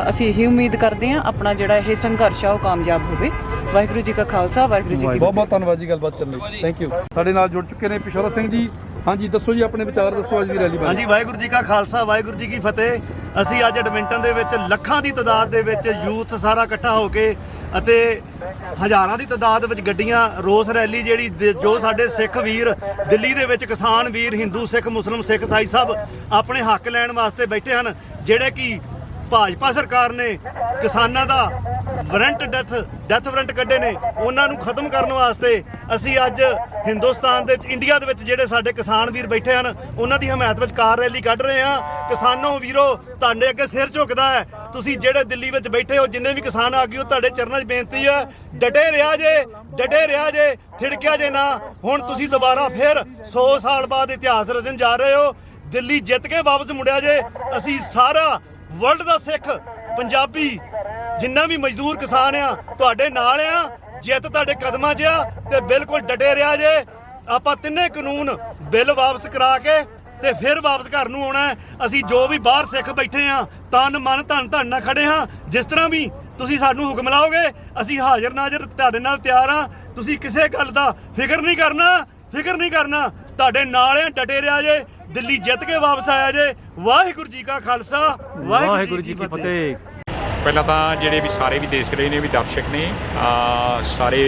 ਅਸੀਂ ਇਹੀ ਉਮੀਦ ਕਰਦੇ ਆ ਆਪਣਾ ਜਿਹੜਾ ਇਹ ਸੰਘਰਸ਼ ਆ ਉਹ ਕਾਮਯਾਬ ਹੋਵੇ। ਵਾਹਿਗੁਰੂ ਜੀ ਕਾ ਖਾਲਸਾ, ਵਾਹਿਗੁਰੂ ਜੀ ਕੀ ਫਤਿਹ। ਬਹੁਤ ਬਹੁਤ ਧੰਨਵਾਦ ਜੀ ਗੱਲਬਾਤ ਕਰਨ ਲਈ। Thank you. ਸਾਡੇ ਨਾਲ ਜੁੜ ਚੁੱਕੇ ਨੇ ਪਿਸ਼ੌਰਾ ਸਿੰਘ ਜੀ। ਹਾਂਜੀ ਦੱਸੋ ਜੀ, ਆਪਣੇ ਵਿਚਾਰ ਦੱਸੋ ਅੱਜ ਦੀ ਰੈਲੀ ਬਾਰੇ। ਹਾਂਜੀ, ਵਾਹਿਗੁਰੂ ਜੀ ਕਾ ਖਾਲਸਾ, ਵਾਹਿਗੁਰੂ ਜੀ ਕੀ ਫਤਿਹ। ਅਸੀਂ ਅੱਜ ਐਡਮਿੰਟਨ ਦੇ ਵਿੱਚ ਲੱਖਾਂ ਦੀ ਤਾਦਾਦ ਦੇ ਵਿੱਚ ਯੂਥ ਸਾਰਾ ਇਕੱਠਾ ਹੋ ਕੇ ਅਤੇ ਹਜ਼ਾਰਾਂ ਦੀ ਤਾਦਾਦ ਵਿੱਚ ਗੱਡੀਆਂ, ਰੋਸ ਰੈਲੀ ਜਿਹੜੀ ਜੋ ਸਾਡੇ ਸਿੱਖ ਵੀਰ ਦਿੱਲੀ ਦੇ ਵਿੱਚ, ਕਿਸਾਨ ਵੀਰ, ਹਿੰਦੂ ਸਿੱਖ ਮੁਸਲਿਮ ਸਿੱਖ ਈਸਾਈ ਸਭ ਆਪਣੇ ਹੱਕ ਲੈਣ ਵਾਸਤੇ ਬੈਠੇ ਹਨ। ਜਿਹੜੇ ਕਿ ਭਾਜਪਾ ਸਰਕਾਰ ਨੇ ਕਿਸਾਨਾਂ ਦਾ ਡੈਥ ਵਾਰੰਟ ਕੱਢੇ ਨੇ, ਉਹਨਾਂ ਨੂੰ ਖਤਮ ਕਰਨ ਵਾਸਤੇ ਅਸੀਂ ਅੱਜ ਹਿੰਦੁਸਤਾਨ ਦੇ ਇੰਡੀਆ ਦੇ ਵਿੱਚ ਜਿਹੜੇ ਸਾਡੇ ਕਿਸਾਨ ਵੀਰ ਬੈਠੇ ਹਨ ਉਹਨਾਂ ਦੀ ਹਮਾਇਤ ਵਿੱਚ ਕਾਰ ਰੈਲੀ ਕੱਢ ਰਹੇ ਹਾਂ। ਕਿਸਾਨੋ ਵੀਰੋ, ਤੁਹਾਡੇ ਅੱਗੇ ਸਿਰ ਝੁਕਦਾ ਹੈ। ਤੁਸੀਂ ਜਿਹੜੇ ਦਿੱਲੀ ਵਿੱਚ ਬੈਠੇ ਹੋ, ਜਿੰਨੇ ਵੀ ਕਿਸਾਨ ਆਗੂ, ਤੁਹਾਡੇ ਚਰਨਾਂ 'ਚ ਬੇਨਤੀ ਹੈ, ਡਟੇ ਰਿਹਾ ਜੇ, ਥਿੜਕਿਆ ਜੇ ਨਾ। ਹੁਣ ਤੁਸੀਂ ਦੁਬਾਰਾ ਫਿਰ 100 ਸਾਲ ਬਾਅਦ ਇਤਿਹਾਸ ਰਚਣ ਜਾ ਰਹੇ ਹੋ। ਦਿੱਲੀ ਜਿੱਤ ਕੇ ਵਾਪਸ ਮੁੜਿਆ ਜੇ। ਅਸੀਂ ਸਾਰਾ ਵਰਲਡ ਦਾ ਸਿੱਖ ਪੰਜਾਬੀ ਜਿੰਨਾ ਵੀ ਮਜ਼ਦੂਰ ਕਿਸਾਨ ਆ ਤੁਹਾਡੇ ਨਾਲ ਆ। ਜਿੱਤ ਤੁਹਾਡੇ ਕਦਮਾਂ 'ਚ ਆ ਤੇ ਬਿਲਕੁਲ ਡਟੇ ਰਿਹਾ ਜੇ। ਆਪਾਂ ਤਿੰਨੇ ਕਾਨੂੰਨ ਬਿੱਲ ਵਾਪਸ ਕਰਾ ਕੇ ਤੇ ਫਿਰ ਵਾਪਸ ਘਰ ਨੂੰ ਆਉਣਾ। ਅਸੀਂ ਜੋ ਵੀ ਬਾਹਰ ਸਿੱਖ ਬੈਠੇ ਆ, ਤਨ ਮਨ ਧਨ ਨਾਲ ਖੜੇ ਹਾਂ। ਜਿਸ ਤਰ੍ਹਾਂ ਵੀ ਤੁਸੀਂ ਸਾਨੂੰ ਹੁਕਮ ਲਾਓਗੇ ਅਸੀਂ ਹਾਜ਼ਰ ਨਾਜ਼ਰ ਤੁਹਾਡੇ ਨਾਲ ਤਿਆਰ ਆ। ਤੁਸੀਂ ਕਿਸੇ ਗੱਲ ਦਾ ਫਿਕਰ ਨਹੀਂ ਕਰਨਾ, ਤੁਹਾਡੇ ਨਾਲ ਆ। ਡਟੇ ਰਿਹਾ ਜੇ, ਦਿੱਲੀ ਜਿੱਤ ਕੇ ਵਾਪਸ ਆਇਆ ਜੇ। ਵਾਹਿਗੁਰੂ ਜੀ ਕਾ ਖਾਲਸਾ, ਵਾਹਿਗੁਰੂ ਜੀ ਕੀ ਫਤਿਹ। ਪਹਿਲਾਂ ਤਾਂ ਜਿਹੜੇ ਵੀ ਸਾਰੇ ਵੀ ਦੇਖ ਰਹੇ ਨੇ, ਵੀ ਦਰਸ਼ਕ ਨੇ, ਸਾਰੇ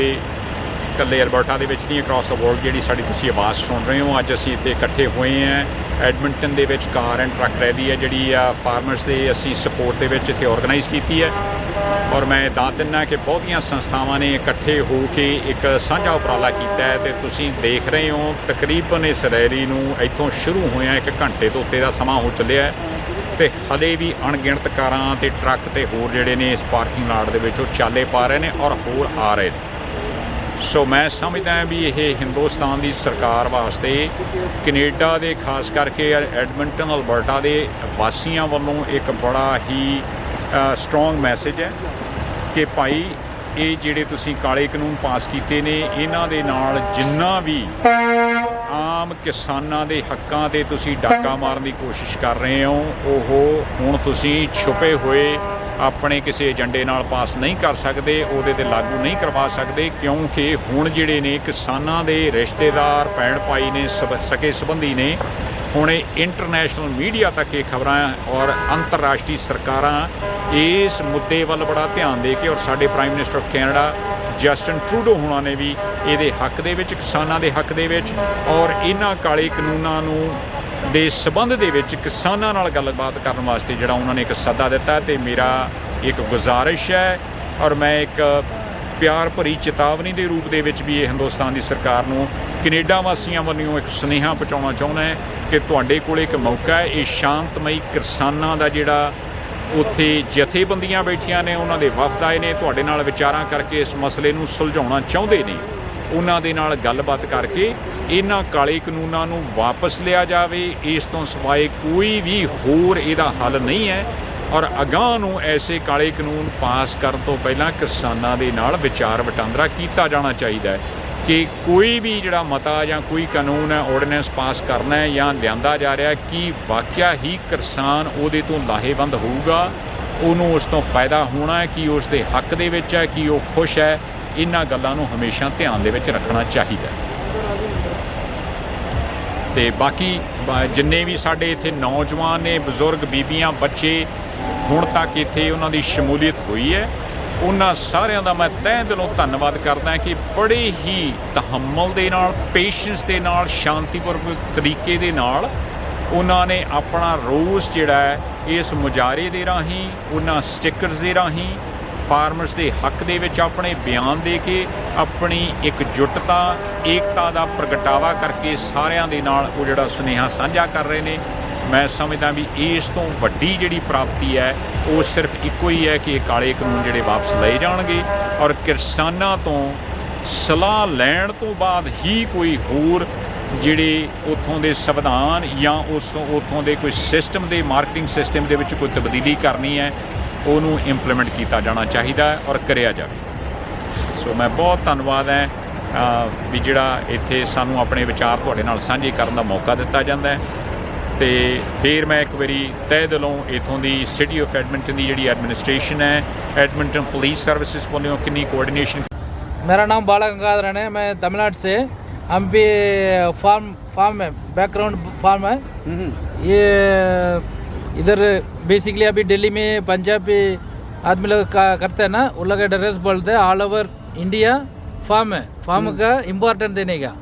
ਇਕੱਲੇ ਅਲਬਰਟਾ ਦੇ ਵਿੱਚ ਨਹੀਂ, ਅਕ੍ਰੋਸ ਦਾ ਵਰਲਡ ਜਿਹੜੀ ਸਾਡੀ ਤੁਸੀਂ ਆਵਾਜ਼ ਸੁਣ ਰਹੇ ਹੋ। ਅੱਜ ਅਸੀਂ ਇੱਥੇ ਇਕੱਠੇ ਹੋਏ ਹਾਂ ਐਡਮਿੰਟਨ ਦੇ ਵਿੱਚ। ਕਾਰ ਐਂਡ ਟਰੱਕ ਰੈਲੀ ਹੈ ਜਿਹੜੀ ਆ ਫਾਰਮਰਸ ਦੇ ਅਸੀਂ ਸਪੋਰਟ ਦੇ ਵਿੱਚ ਇੱਥੇ ਆਰਗੇਨਾਈਜ਼ ਕੀਤੀ ਹੈ। ਔਰ ਮੈਂ ਦੱਸ ਦਿੰਦਾ ਕਿ ਬਹੁਤੀਆਂ ਸੰਸਥਾਵਾਂ ਨੇ ਇਕੱਠੇ ਹੋ ਕੇ ਇੱਕ ਸਾਂਝਾ ਉਪਰਾਲਾ ਕੀਤਾ ਹੈ ਤੇ ਤੁਸੀਂ ਦੇਖ ਰਹੇ ਹੋ ਤਕਰੀਬਨ ਇਸ ਰੈਲੀ ਨੂੰ ਇੱਥੋਂ ਸ਼ੁਰੂ ਹੋਇਆ 1 ਘੰਟੇ ਤੋਂ ਉੱਤੇ ਦਾ ਸਮਾਂ ਹੋ ਚੱਲਿਆ ਹੈ ਤੇ ਹਲੇ ਵੀ ਅਣਗਿਣਤ ਕਾਰਾਂ ਤੇ ਟਰੱਕ ਤੇ ਹੋਰ ਜਿਹੜੇ ਨੇ ਇਸ ਪਾਰਕਿੰਗ ਲਾਟ ਦੇ ਵਿੱਚ ਉਹ ਚਾਲੇ ਪਾ ਰਹੇ ਨੇ ਔਰ ਹੋਰ ਆ ਰਹੇ ਨੇ। ਸੋ ਮੈਂ ਸਮਝਦਾ ਹਾਂ ਵੀ ਇਹ ਹਿੰਦੁਸਤਾਨ ਦੀ ਸਰਕਾਰ ਵਾਸਤੇ, ਕੈਨੇਡਾ ਦੇ ਖਾਸ ਕਰਕੇ ਐਡਮਿੰਟਨ ਅਲਬਰਟਾ ਦੇ ਵਾਸੀਆਂ ਵੱਲੋਂ ਇੱਕ ਬੜਾ ਹੀ ਸਟਰੋਂਗ ਮੈਸੇਜ ਹੈ ਕਿ ਭਾਈ ਇਹ ਜਿਹੜੇ ਤੁਸੀਂ ਕਾਲੇ ਕਾਨੂੰਨ ਪਾਸ ਕੀਤੇ ਨੇ ਇਹਨਾਂ ਦੇ ਨਾਲ ਜਿੰਨਾ ਵੀ ਆਮ ਕਿਸਾਨਾਂ ਦੇ ਹੱਕਾਂ ਤੇ ਤੁਸੀਂ ਡਾਕਾ ਮਾਰਨ ਦੀ ਕੋਸ਼ਿਸ਼ ਕਰ ਰਹੇ ਹੋ ਉਹ ਹੁਣ ਤੁਸੀਂ ਛੁਪੇ ਹੋਏ ਆਪਣੇ ਕਿਸੇ ਏਜੰਡੇ ਨਾਲ ਪਾਸ ਨਹੀਂ ਕਰ ਸਕਦੇ, ਉਹਦੇ ਤੇ ਲਾਗੂ ਨਹੀਂ ਕਰਵਾ ਸਕਦੇ, ਕਿਉਂਕਿ ਹੁਣ ਜਿਹੜੇ ਨੇ ਕਿਸਾਨਾਂ ਦੇ ਰਿਸ਼ਤੇਦਾਰ ਭੈਣ ਭਾਈ ਨੇ ਸਕੇ ਸੰਬੰਧੀ ਨੇ ਹੁਣ ਇਹ ਇੰਟਰਨੈਸ਼ਨਲ ਮੀਡੀਆ ਤੱਕ ਇਹ ਖਬਰਾਂ ਔਰ ਅੰਤਰਰਾਸ਼ਟਰੀ ਸਰਕਾਰਾਂ ਇਸ ਮੁੱਦੇ ਵੱਲ ਬੜਾ ਧਿਆਨ ਦੇ ਕੇ ਔਰ ਸਾਡੇ prime minister of Canada Justin Trudeau ਹੋਣਾ ਨੇ ਵੀ ਇਹਦੇ ਹੱਕ ਦੇ ਵਿੱਚ ਕਿਸਾਨਾਂ ਦੇ ਹੱਕ ਦੇ ਵਿੱਚ ਔਰ ਇਹਨਾਂ ਕਾਲੇ ਕਾਨੂੰਨਾਂ ਨੂੰ ਦੇ ਸਬੰਧ ਦੇ ਵਿੱਚ ਕਿਸਾਨਾਂ ਨਾਲ ਗੱਲਬਾਤ ਕਰਨ ਵਾਸਤੇ ਜਿਹੜਾ ਉਹਨਾਂ ਨੇ ਇੱਕ ਸੱਦਾ ਦਿੱਤਾ ਤੇ ਮੇਰਾ ਇੱਕ ਗੁਜ਼ਾਰਿਸ਼ ਹੈ ਔਰ ਮੈਂ ਇੱਕ ਪਿਆਰ ਭਰੀ ਚੇਤਾਵਨੀ ਦੇ ਰੂਪ ਦੇ ਵਿੱਚ ਵੀ ਇਹ ਹਿੰਦੁਸਤਾਨ ਦੀ ਸਰਕਾਰ ਨੂੰ ਕੈਨੇਡਾ ਵਾਸੀਆਂ ਵੱਲੋਂ ਇੱਕ ਸੁਨੇਹਾ ਪਹੁੰਚਾਉਣਾ ਚਾਹੁੰਦਾ ਹੈ ਕਿ ਤੁਹਾਡੇ ਕੋਲ ਇੱਕ ਮੌਕਾ ਹੈ। ਇਹ ਸ਼ਾਂਤਮਈ ਕਿਸਾਨਾਂ ਦਾ ਜਿਹੜਾ ਉੱਥੇ ਜਥੇਬੰਦੀਆਂ ਬੈਠੀਆਂ ਨੇ ਉਹਨਾਂ ਦੇ ਵਫਦ ਆਏ ਨੇ ਤੁਹਾਡੇ ਨਾਲ ਵਿਚਾਰਾਂ ਕਰਕੇ ਇਸ ਮਸਲੇ ਨੂੰ ਸੁਲਝਾਉਣਾ ਚਾਹੁੰਦੇ ਨੇ, ਉਹਨਾਂ ਦੇ ਨਾਲ ਗੱਲਬਾਤ ਕਰਕੇ ਇਹਨਾਂ ਕਾਲੇ ਕਾਨੂੰਨਾਂ ਨੂੰ ਵਾਪਸ ਲਿਆ ਜਾਵੇ। ਇਸ ਤੋਂ ਸਿਵਾਏ ਕੋਈ ਵੀ ਹੋਰ ਇਹਦਾ ਹੱਲ ਨਹੀਂ ਹੈ ਔਰ ਅਗਾਂਹ ਨੂੰ ਐਸੇ ਕਾਲੇ ਕਾਨੂੰਨ ਪਾਸ ਕਰਨ ਤੋਂ ਪਹਿਲਾਂ ਕਿਸਾਨਾਂ ਦੇ ਨਾਲ ਵਿਚਾਰ ਵਟਾਂਦਰਾ ਕੀਤਾ ਜਾਣਾ ਚਾਹੀਦਾ ਹੈ ਕਿ ਕੋਈ ਵੀ ਜਿਹੜਾ ਮਤਾ ਜਾਂ ਕੋਈ ਕਾਨੂੰਨ ਹੈ ਆਰਡੀਨੈਂਸ ਪਾਸ ਕਰਨਾ ਹੈ ਜਾਂ ਲਿਆਂਦਾ ਜਾ ਰਿਹਾ ਕਿ ਵਾਕਿਆ ਹੀ ਕਿਸਾਨ ਉਹਦੇ ਤੋਂ ਲਾਹੇਵੰਦ ਹੋਊਗਾ, ਉਹਨੂੰ ਉਸ ਤੋਂ ਫਾਇਦਾ ਹੋਣਾ ਹੈ, ਕਿ ਉਸ ਦੇ ਹੱਕ ਦੇ ਵਿੱਚ ਹੈ, ਕਿ ਉਹ ਖੁਸ਼ ਹੈ। ਇਹਨਾਂ ਗੱਲਾਂ ਨੂੰ ਹਮੇਸ਼ਾ ਧਿਆਨ ਦੇ ਵਿੱਚ ਰੱਖਣਾ ਚਾਹੀਦਾ ਤੇ ਬਾਕੀ ਜਿੰਨੇ ਵੀ ਸਾਡੇ ਇੱਥੇ ਨੌਜਵਾਨ ਨੇ, ਬਜ਼ੁਰਗ, ਬੀਬੀਆਂ, ਬੱਚੇ ਹੁਣ ਤੱਕ ਇੱਥੇ ਉਹਨਾਂ ਦੀ ਸ਼ਮੂਲੀਅਤ ਹੋਈ ਹੈ, ਉਹਨਾਂ ਸਾਰਿਆਂ ਦਾ ਮੈਂ ਤਹਿ ਦਿਲੋਂ ਧੰਨਵਾਦ ਕਰਦਾ ਕਿ ਬੜੇ ਹੀ ਤਹੱਮਲ ਦੇ ਨਾਲ, ਪੇਸ਼ੈਂਸ ਦੇ ਨਾਲ, ਸ਼ਾਂਤੀਪੂਰਵਕ ਤਰੀਕੇ ਦੇ ਨਾਲ ਉਹਨਾਂ ਨੇ ਆਪਣਾ ਰੋਸ ਜਿਹੜਾ ਹੈ ਇਸ ਮੁਜ਼ਾਹਰੇ ਦੇ ਰਾਹੀਂ, ਉਹਨਾਂ ਸਟਿੱਕਰਸ ਦੇ ਰਾਹੀਂ ਫਾਰਮਰਸ ਦੇ ਹੱਕ ਦੇ ਵਿੱਚ ਆਪਣੇ ਬਿਆਨ ਦੇ ਕੇ ਆਪਣੀ ਇਕਜੁੱਟਤਾ, ਏਕਤਾ ਦਾ ਪ੍ਰਗਟਾਵਾ ਕਰਕੇ ਸਾਰਿਆਂ ਦੇ ਨਾਲ ਉਹ ਜਿਹੜਾ ਸੁਨੇਹਾ ਸਾਂਝਾ ਕਰ ਰਹੇ ਨੇ। ਮੈਂ ਸਮਝਦਾ ਵੀ ਇਸ ਤੋਂ ਵੱਡੀ ਜਿਹੜੀ ਪ੍ਰਾਪਤੀ ਹੈ ਉਹ ਸਿਰਫ ਇੱਕੋ ਹੀ ਹੈ ਕਿ ਇਹ ਕਾਲੇ ਕਾਨੂੰਨ ਜਿਹੜੇ ਵਾਪਸ ਲਏ ਜਾਣਗੇ ਔਰ ਕਿਸਾਨਾਂ ਤੋਂ ਸਲਾਹ ਲੈਣ ਤੋਂ ਬਾਅਦ ਹੀ ਕੋਈ ਹੋਰ ਜਿਹੜੇ ਉੱਥੋਂ ਦੇ ਸੰਵਿਧਾਨ ਜਾਂ ਉੱਥੋਂ ਦੇ ਕੋਈ ਸਿਸਟਮ ਦੇ ਮਾਰਕੀਟਿੰਗ ਸਿਸਟਮ ਦੇ ਵਿੱਚ ਕੋਈ ਤਬਦੀਲੀ ਕਰਨੀ ਹੈ ਉਹਨੂੰ ਇੰਪਲੀਮੈਂਟ ਕੀਤਾ ਜਾਣਾ ਚਾਹੀਦਾ ਔਰ ਕਰਿਆ ਜਾਵੇ। ਸੋ ਮੈਂ ਬਹੁਤ ਧੰਨਵਾਦ ਹੈ ਵੀ ਜਿਹੜਾ ਇੱਥੇ ਸਾਨੂੰ ਆਪਣੇ ਵਿਚਾਰ ਤੁਹਾਡੇ ਨਾਲ ਸਾਂਝੇ ਕਰਨ ਦਾ ਮੌਕਾ ਦਿੱਤਾ ਜਾਂਦਾ ਹੈ ਤੇ ਫਿਰ ਮੈਂ ਇੱਕ ਵਾਰੀ ਤਹਿ ਦਿਲੋਂ ਇੱਥੋਂ ਦੀ ਸਿਟੀ ਆਫ ਐਡਮਿੰਟਨ ਦੀ ਜਿਹੜੀ ਐਡਮਿਨਿਸਟ੍ਰੇਸ਼ਨ ਹੈ, ਐਡਮਿੰਟਨ ਪੁਲਿਸ सर्विसेज ਵੱਲੋਂ कितनी कोऑर्डिनेशन। मेरा नाम बाला गंगाधरन है, मैं तमिलनाडु से। हम भी फार्म है, बैकग्राउंड फार्म है। ये इधर बेसिकली अभी दिल्ली में पंजाबी आदमी लोग करते हैं ना, वो लोग एड्रेस बोलते हैं ऑल ओवर इंडिया फार्म है। फार्म का इम्पोर्टेंट देने का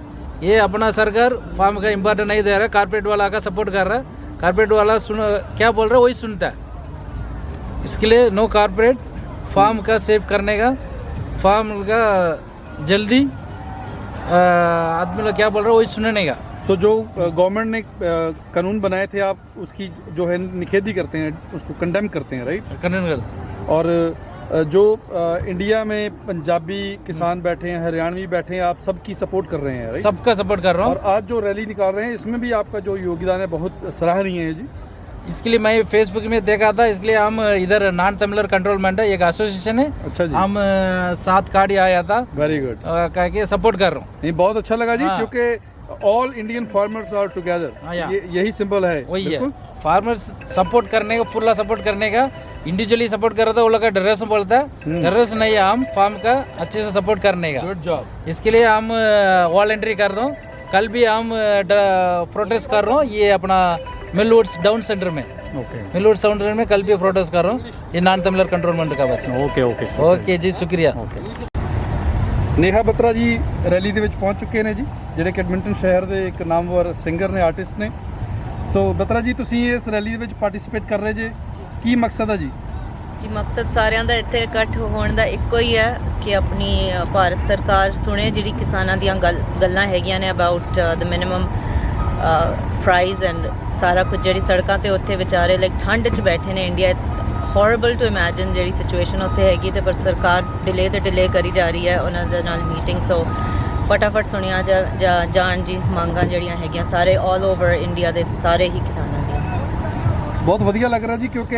ये अपना सरकार फार्म का इम्पोर्टेंट नहीं दे रहा है, कारपोरेट वाला का सपोर्ट कर रहा है। कारपोरेट वाला क्या बोल रहा है वही सुनता है। इसके लिए नो कारपोरेट, फार्म का सेव करने का, फार्म का जल्दी आदमी लोग क्या बोल रहे हैं वही सुनने का। सो जो गवर्नमेंट ने कानून बनाए थे आप उसकी जो है निखेधी करते हैं, उसको कंडेम करते हैं, राइट? कंडेम करते। और जो इंडिया में पंजाबी किसान बैठे हैं, हरियाणवी बैठे हैं, आप सबकी सपोर्ट कर रहे हैं, राइट? सबका सपोर्ट कर रहा हूँ। और आज जो रैली निकाल रहे हैं इसमें भी आपका जो योगदान है बहुत सराहनीय है जी। इसके लिए मैं फेसबुक में देखा था, इसलिए हम इधर नॉन तमिलर कंट्रोलमेंट है, एक एसोसिएशन है। अच्छा जी। हम 7 कार्ड आया था, वेरी गुड, कह के सपोर्ट कर रहा हूँ। नहीं बहुत अच्छा लगा जी। हाँ। क्योंकि all Indian farmers are together, यही सिंबल है। वही है, फार्मर्स सपोर्ट करने का, फुल्ला सपोर्ट करने का। इंडिविजुअली सपोर्ट कर रहा था वो लोग ड्रेस बोलता है, ड्रेस नहीं है, हम फार्म का अच्छे से सपोर्ट करने का। Good job. इसके लिए हम वॉलंटरी कर रहा हूँ। कल भी हम प्रोटेस्ट कर रहा हूँ, ये अपना मिलवुड्स डाउन सेंटर में। ओके, मिलवुड्स डाउन सेंटर में कल भी प्रोटेस्ट कर रहा हूँ, ये नॉन तमिलर कंट्रोलमेंट का बात है। ओके ओके ओके जी, शुक्रिया। नेहा बत्रा जी रैली ਦੇ ਵਿੱਚ ਪਹੁੰਚ ਚੁੱਕੇ ਨੇ ਜੀ, ਜਿਹੜੇ ਕਿ ਐਡਮਿੰਟਨ ਸ਼ਹਿਰ ਦੇ ਇੱਕ ਨਾਮਵਰ ਸਿੰਗਰ ਨੇ, ਆਰਟਿਸਟ ਨੇ। ਸੋ ਬਤਰਾ ਜੀ ਤੁਸੀਂ ਇਸ ਰੈਲੀ ਦੇ ਵਿੱਚ ਪਾਰਟਿਸਿਪੇਟ ਕਰ ਰਹੇ ਜੇ, ਕੀ ਮਕਸਦ ਹੈ ਜੀ? ਜੀ ਮਕਸਦ ਸਾਰਿਆਂ ਦਾ ਇੱਥੇ ਇਕੱਠ ਹੋਣ ਦਾ ਇੱਕੋ ਹੀ ਹੈ ਕਿ ਆਪਣੀ ਭਾਰਤ ਸਰਕਾਰ ਸੁਣੇ ਜਿਹੜੀ ਕਿਸਾਨਾਂ ਦੀਆਂ ਗੱਲਾਂ ਹੈਗੀਆਂ ਨੇ about the minimum price and ਸਾਰਾ ਕੁਝ, ਜਿਹੜੀ ਸੜਕਾਂ ਤੇ ਉੱਥੇ ਵਿਚਾਰੇ ਲਾਈਕ ਠੰਡ 'ਚ ਬੈਠੇ ਨੇ। ਇੰਡੀਆ ਇਟਸ ਹੌਰੇਬਲ ਟੂ ਇਮੈਜਿਨ ਜਿਹੜੀ ਸਿਚੁਏਸ਼ਨ ਉੱਥੇ ਹੈਗੀ, ਤੇ ਪਰ ਸਰਕਾਰ ਡਿਲੇ ਕਰੀ ਜਾ ਰਹੀ ਹੈ ਉਹਨਾਂ ਦੇ ਨਾਲ ਮੀਟਿੰਗ। ਸੋ ਫਟਾਫਟ ਸੁਣਿਆ ਜਾਣ ਜੀ ਮੰਗਾਂ ਜਿਹੜੀਆਂ ਹੈਗੀਆਂ ਸਾਰੇ ਆਲ ਓਵਰ ਇੰਡੀਆ ਦੇ ਸਾਰੇ ਹੀ ਕਿਸਾਨਾਂ ਦੀਆਂ। ਬਹੁਤ ਵਧੀਆ ਲੱਗ ਰਿਹਾ ਜੀ, ਕਿਉਂਕਿ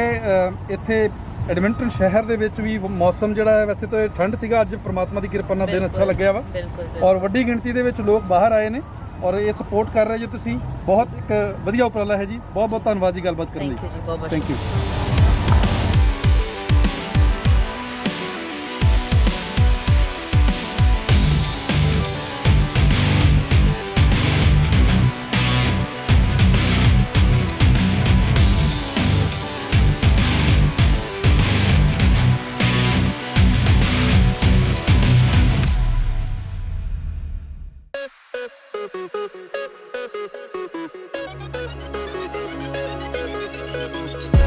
ਇੱਥੇ ਐਡਮਿੰਟਨ ਸ਼ਹਿਰ ਦੇ ਵਿੱਚ ਵੀ ਮੌਸਮ ਜਿਹੜਾ ਹੈ, ਵੈਸੇ ਤਾਂ ਠੰਡ ਸੀਗਾ, ਅੱਜ ਪ੍ਰਮਾਤਮਾ ਦੀ ਕਿਰਪਾ ਨਾਲ ਦਿਨ ਅੱਛਾ ਲੱਗਿਆ ਵਾ ਬਿਲਕੁਲ ਔਰ ਵੱਡੀ ਗਿਣਤੀ ਦੇ ਵਿੱਚ ਲੋਕ ਬਾਹਰ ਆਏ ਨੇ ਔਰ ਇਹ ਸਪੋਰਟ ਕਰ ਰਹੇ ਜੀ ਤੁਸੀਂ। ਬਹੁਤ ਇੱਕ ਵਧੀਆ ਉਪਰਾਲਾ ਹੈ ਜੀ। ਬਹੁਤ ਬਹੁਤ ਧੰਨਵਾਦ ਜੀ ਗੱਲਬਾਤ ਕਰਨ ਲਈ। ਥੈਂਕ ਯੂ ਜੀ, ਬਹੁਤ ਬਹੁਤ ਥੈਂਕ ਯੂ। Thank you.